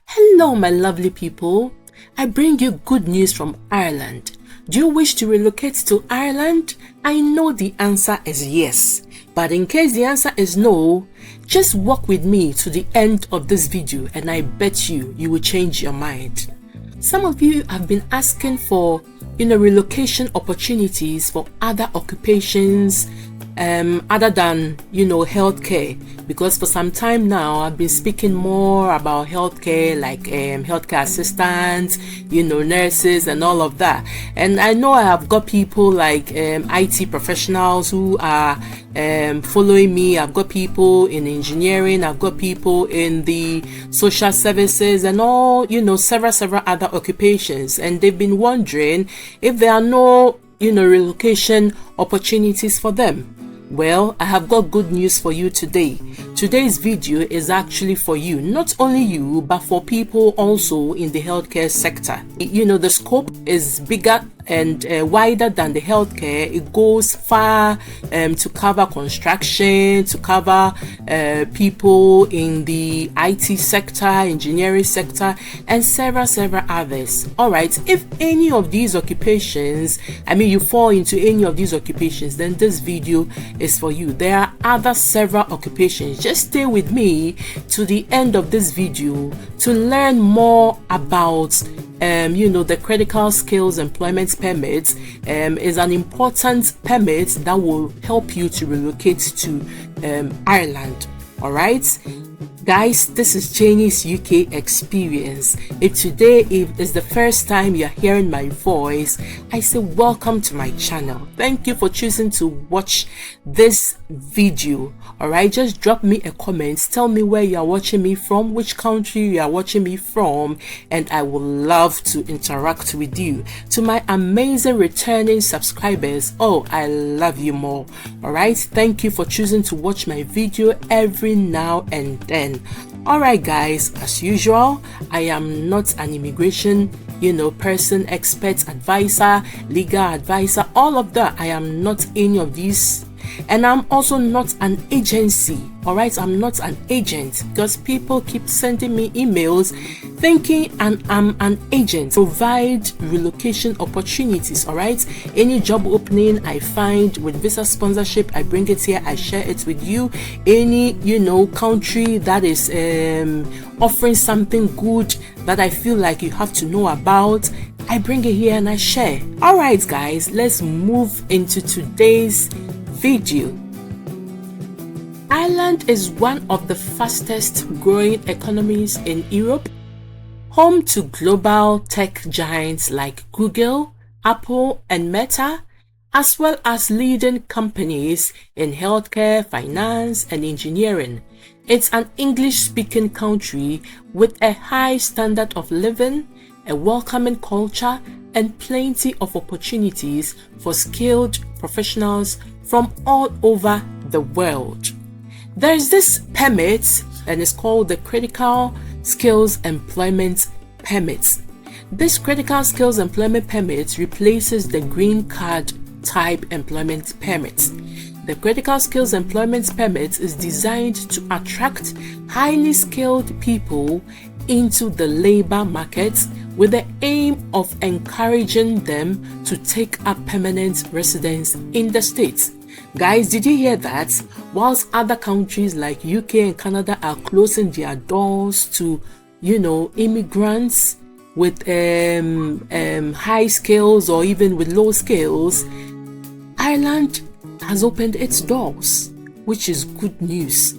Hello, my lovely people. I bring you good news from Ireland. Do you wish to relocate to Ireland? I know the answer is yes. But in case the answer is no, just walk with me to the end of this video and I bet you will change your mind. Some of you have been asking for relocation opportunities for other occupations other than healthcare, because for some time now I've been speaking more about healthcare, like healthcare assistants, nurses and all of that. And I know I have got people like IT professionals who are following me. I've got people in engineering, I've got people in the social services and all, several other occupations, and they've been wondering if there are no relocation opportunities for them. Well, I have got good news for you today. Today's video is actually for you, not only you, but for people also in the healthcare sector. The scope is bigger and wider than the healthcare. It goes far to cover construction, to cover people in the IT sector, engineering sector, and several others. All right, if any of these occupations, you fall into any of these occupations, then this video is for you. There are other several occupations. Just stay with me to the end of this video to learn more about the critical skills employment permit. Is an important permit that will help you to relocate to Ireland. All right, guys, this is Janie's UK experience. If today is the first time you're hearing my voice, I say welcome to my channel. Thank you for choosing to watch this video. All right, just drop me a comment, tell me where you are watching me from, which country you are watching me from, and I would love to interact with you. To my amazing returning subscribers, oh, I love you more. All right, thank you for choosing to watch my video every now and then. All right, guys, as usual, I am not an immigration person, expert, advisor, legal advisor, all of that. I am not any of these, and I'm also not an agency. All right, I'm not an agent, because people keep sending me emails thinking I'm an agent. Provide relocation opportunities. All right, any job opening I find with visa sponsorship, I bring it here, I share it with you. Any country that is offering something good that I feel like you have to know about, I bring it here and I share. All right, guys, let's move into today's video. Ireland is one of the fastest growing economies in Europe, home to global tech giants like Google, Apple, and Meta, as well as leading companies in healthcare, finance, and engineering. It's an English-speaking country with a high standard of living, a welcoming culture, and plenty of opportunities for skilled professionals from all over the world. There's this permit, and it's called the Critical Skills Employment Permit. This Critical Skills Employment Permit replaces the Green Card type employment permit. The Critical Skills Employment Permit is designed to attract highly skilled people into the labor market with the aim of encouraging them to take up permanent residence in the States. Guys, did you hear that? Whilst other countries like UK and Canada are closing their doors to, immigrants with high skills or even with low skills, Ireland has opened its doors, which is good news.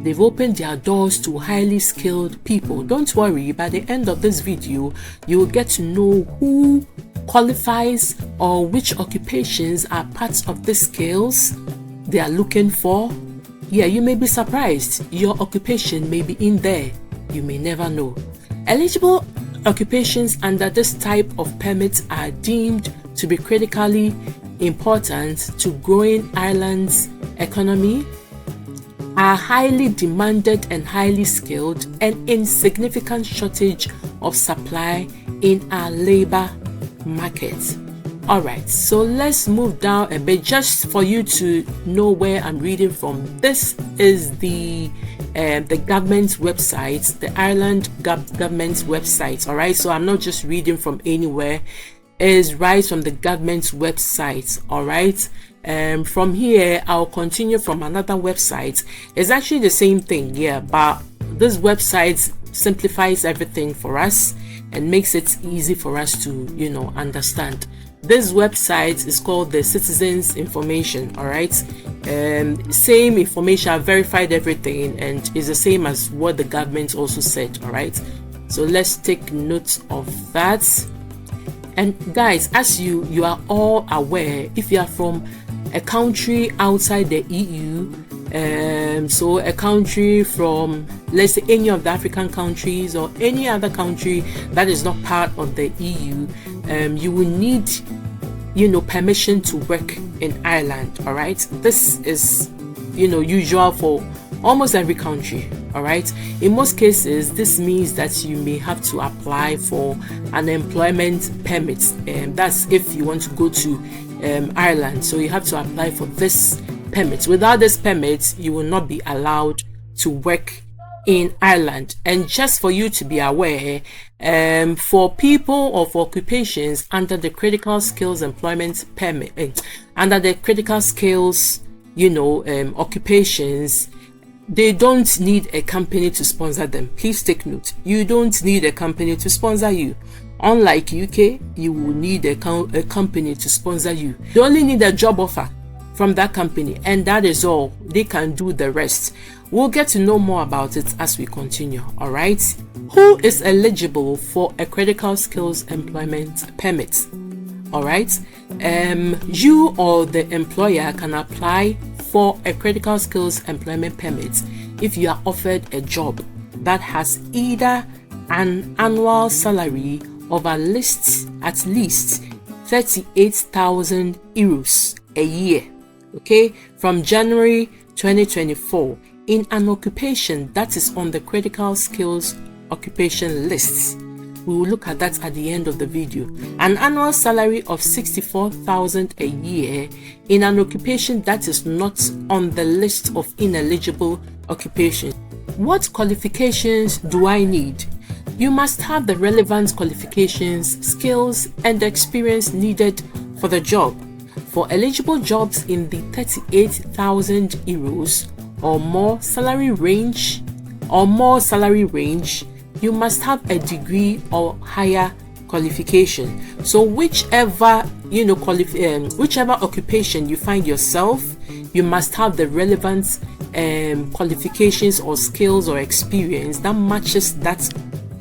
They've opened their doors to highly skilled people. Don't worry, by the end of this video, you will get to know who qualifies or which occupations are parts of the skills they are looking for. Yeah, you may be surprised. Your occupation may be in there. You may never know. Eligible occupations under this type of permit are deemed to be critically important to growing Ireland's economy, are highly demanded and highly skilled, and in significant shortage of supply in our labor market. All right, so let's move down a bit just for you to know where I'm reading from. This is the government's website, the Ireland government's website. All right, so I'm not just reading from anywhere. It is right from the government's website. All right. From here, I'll continue from another website. It's actually the same thing, yeah, but this website simplifies everything for us and makes it easy for us to, understand. This website is called the Citizens Information. All right, same information. I've verified everything and is the same as what the government also said. All right, so let's take note of that. And guys, as you are all aware, if you are from a country outside the EU, so a country from, let's say, any of the African countries or any other country that is not part of the EU, you will need, permission to work in Ireland. All right, this is, usual for almost every country. All right, in most cases, this means that you may have to apply for an employment permit, and that's if you want to go to Ireland. So you have to apply for this permit. Without this permit, you will not be allowed to work in Ireland. And just for you to be aware, for people or for occupations under the critical skills employment permit, under the critical skills, occupations, they don't need a company to sponsor them. Please take note. You don't need a company to sponsor you. Unlike UK, you will need a company to sponsor you. You only need a job offer from that company, and that is all. They can do the rest. We'll get to know more about it as we continue. All right, who is eligible for a critical skills employment permit? All right, you or the employer can apply for a critical skills employment permit if you are offered a job that has either an annual salary of at least 38,000 euros a year, okay, from January 2024, in an occupation that is on the critical skills occupation lists. We will look at that at the end of the video. An annual salary of 64,000 a year in an occupation that is not on the list of ineligible occupations. What qualifications do I need? You must have the relevant qualifications, skills, and experience needed for the job. For eligible jobs in the 38,000 euros or more salary range, you must have a degree or higher qualification. So whichever whichever occupation you find yourself, you must have the relevant qualifications or skills or experience that matches that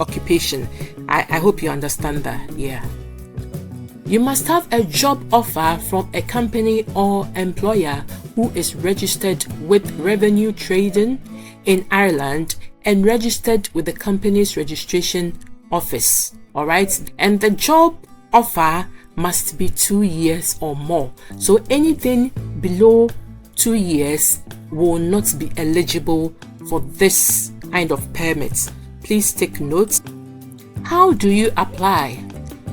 occupation. I hope you understand that. Yeah. You must have a job offer from a company or employer who is registered with Revenue Trading in Ireland and registered with the company's registration office. All right, and the job offer must be 2 years or more. So anything below 2 years will not be eligible for this kind of permit. Please take note. How do you apply?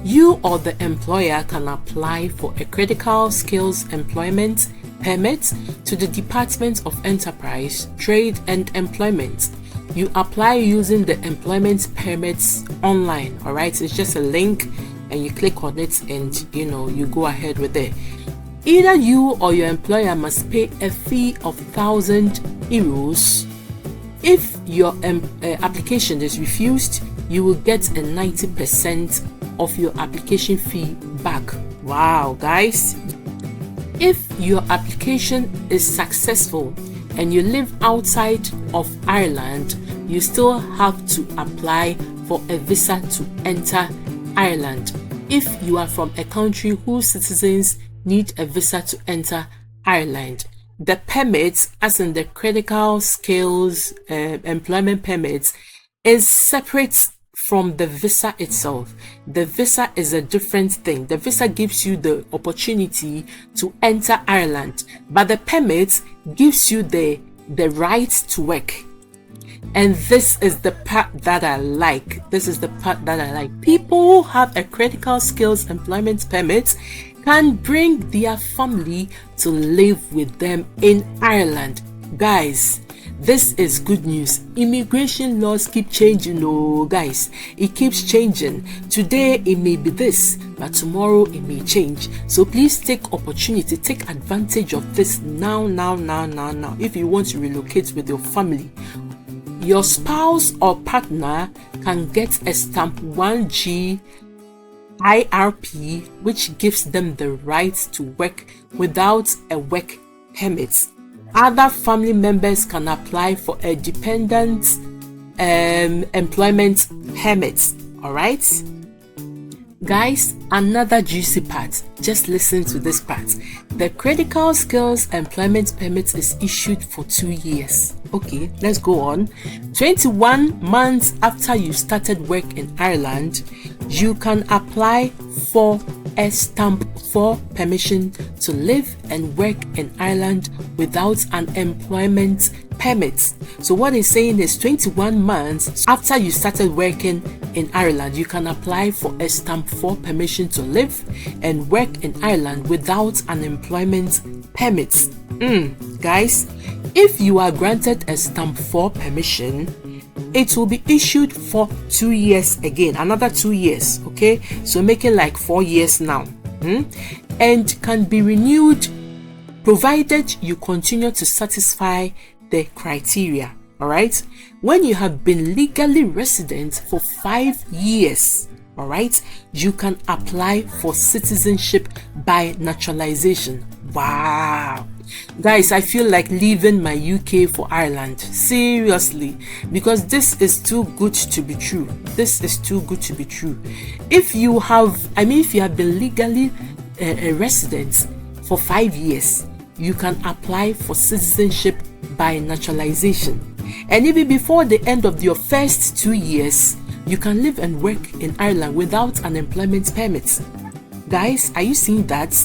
You or the employer can apply for a critical skills employment permit to the Department of Enterprise, Trade and Employment. You apply using the employment permits online. All right, it's just a link and you click on it and you go ahead with it. Either you or your employer must pay a fee of 1,000 euros. If your application is refused, you will get a 90% of your application fee back. Wow, guys. If your application is successful and you live outside of Ireland, you still have to apply for a visa to enter Ireland. If you are from a country whose citizens need a visa to enter Ireland, the permits, as in the critical skills employment permits, is separate from the visa itself. The visa is a different thing. The visa gives you the opportunity to enter Ireland, but the permit gives you the right to work. And this is the part that I like. People who have a critical skills employment permit can bring their family to live with them in Ireland. Guys, this is good news. Immigration laws keep changing, oh guys. It keeps changing. Today it may be this, but tomorrow it may change. So please take opportunity, take advantage of this now. If you want to relocate with your family, your spouse or partner can get a stamp 1G IRP, which gives them the right to work without a work permit. Other family members can apply for a dependent employment permit. All right, guys, another juicy part. Just listen to this part. The critical skills employment permit is issued for 2 years. Okay, let's go on. 21 months after you started work in Ireland, you can apply for a stamp 4 permission to live and work in Ireland without an employment permit. So what it's saying is 21 months after you started working in Ireland, you can apply for a stamp 4 permission to live and work in Ireland without an employment permit. Guys, if you are granted a stamp 4 permission, it will be issued for 2 years again, another 2 years. Okay, so making like 4 years now, and can be renewed provided you continue to satisfy the criteria. All right, when you have been legally resident for 5 years, all right, you can apply for citizenship by naturalization. Wow, guys, I feel like leaving my UK for Ireland, seriously, because this is too good to be true. This is too good to be true. If you have been legally a resident for 5 years, you can apply for citizenship by naturalization. And even before the end of your first 2 years, you can live and work in Ireland without an employment permit. Guys, are you seeing that?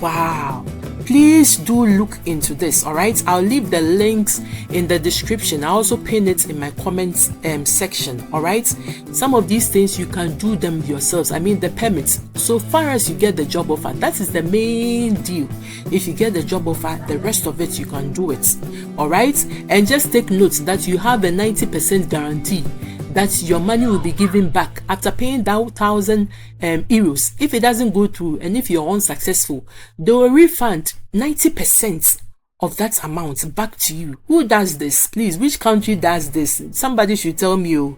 Wow, please do look into this. All right, I'll leave the links in the description. I also pin it in my comments section. All right, some of these things you can do them yourselves. The permits, so far as you get the job offer, that is the main deal. If you get the job offer, the rest of it you can do it. All right, and just take note that you have a 90% guarantee that your money will be given back after paying that 1,000 euros. If it doesn't go through and if you're unsuccessful, they will refund 90% of that amount back to you. Who does this? Please, which country does this? Somebody should tell me.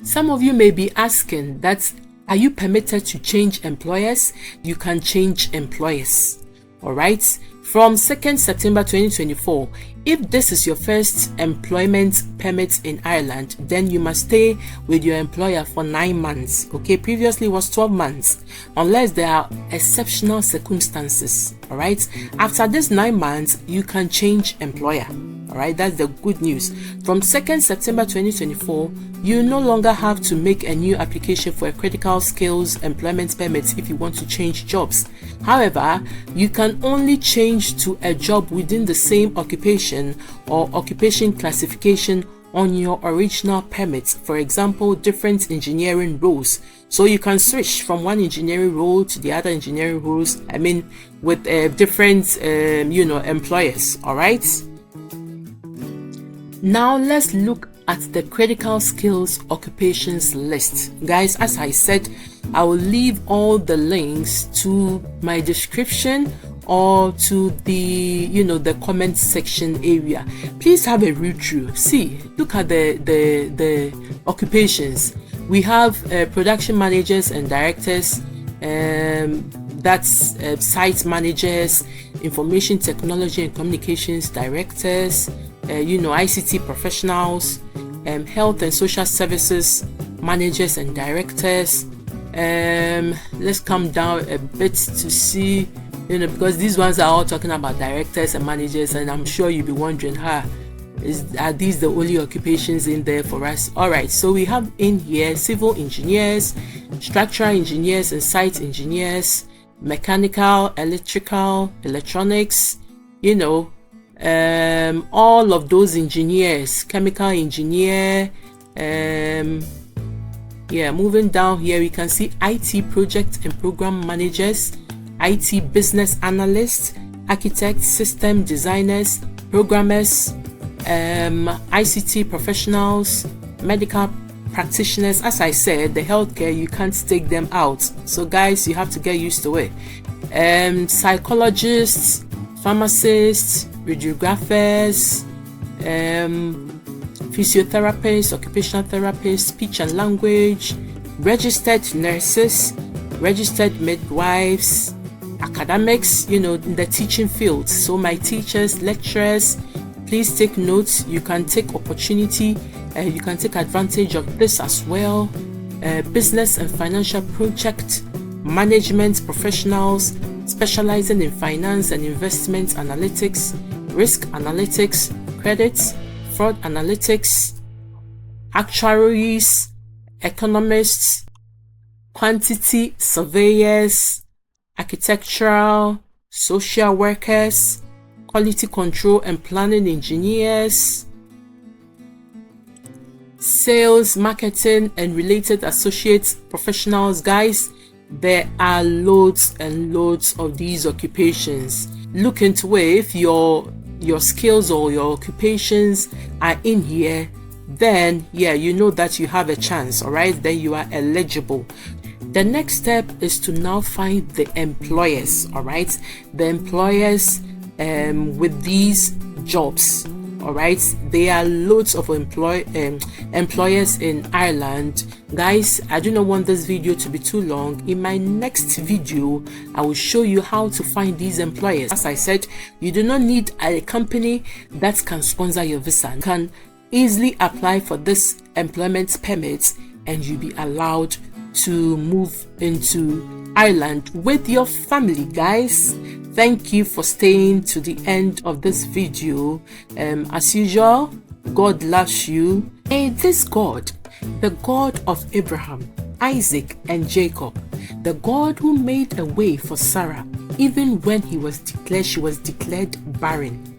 Some of you may be asking that, are you permitted to change employers? You can change employers. All right, from 2nd September 2024, if this is your first employment permit in Ireland, then you must stay with your employer for 9 months. Okay, previously it was 12 months, unless there are exceptional circumstances. All right, after this 9 months, you can change employer. All right, that's the good news. From 2nd September 2024, you no longer have to make a new application for a critical skills employment permit if you want to change jobs. However, you can only change to a job within the same occupation or occupation classification on your original permit. For example, different engineering roles. So you can switch from one engineering role to the other engineering roles, with different employers. All right, now let's look at the critical skills occupations list. Guys, as I said, I will leave all the links to my description or to the the comment section area. Please have a read through. See, look at the occupations. We have production managers and directors, that's site managers, information technology and communications directors, ICT professionals, health and social services managers and directors. Let's come down a bit to see, because these ones are all talking about directors and managers, and I'm sure you'll be wondering, are these the only occupations in there for us? All right, so we have in here civil engineers, structural engineers and site engineers, mechanical, electrical, electronics, all of those engineers, chemical engineer. Moving down here, we can see IT project and program managers, IT business analysts, architects, system designers, programmers, ICT professionals, medical practitioners. As I said, the healthcare, you can't take them out. So guys, you have to get used to it. Psychologists, pharmacists, radiographers, physiotherapists, occupational therapists, speech and language, registered nurses, registered midwives, academics, in the teaching field. So my teachers, lecturers, please take notes. You can take opportunity, you can take advantage of this as well. Business and financial project management professionals specializing in finance and investment analytics, risk analytics, credits, fraud analytics, actuaries, economists, quantity surveyors, architectural, social workers, quality control and planning engineers, sales, marketing and related associate professionals. Guys, there are loads and loads of these occupations. Look into it. If your skills or your occupations are in here, then yeah, you know that you have a chance. All right, then you are eligible. The next step is to now find the employers. All right, the employers with these jobs. All right, there are loads of employers in Ireland. Guys, I do not want this video to be too long. In my next video, I will show you how to find these employers. As I said, you do not need a company that can sponsor your visa. You can easily apply for this employment permit and you'll be allowed to move into Ireland with your family. Guys, thank you for staying to the end of this video. As usual, God loves you. May this God, the God of Abraham, Isaac and Jacob, the God who made a way for Sarah even when she was declared barren,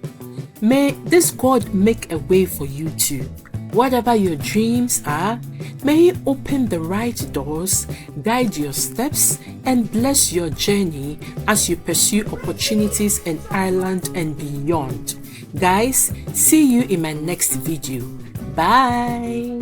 may this God make a way for you too. Whatever your dreams are, may He open the right doors, guide your steps, and bless your journey as you pursue opportunities in Ireland and beyond. Guys, see you in my next video. Bye.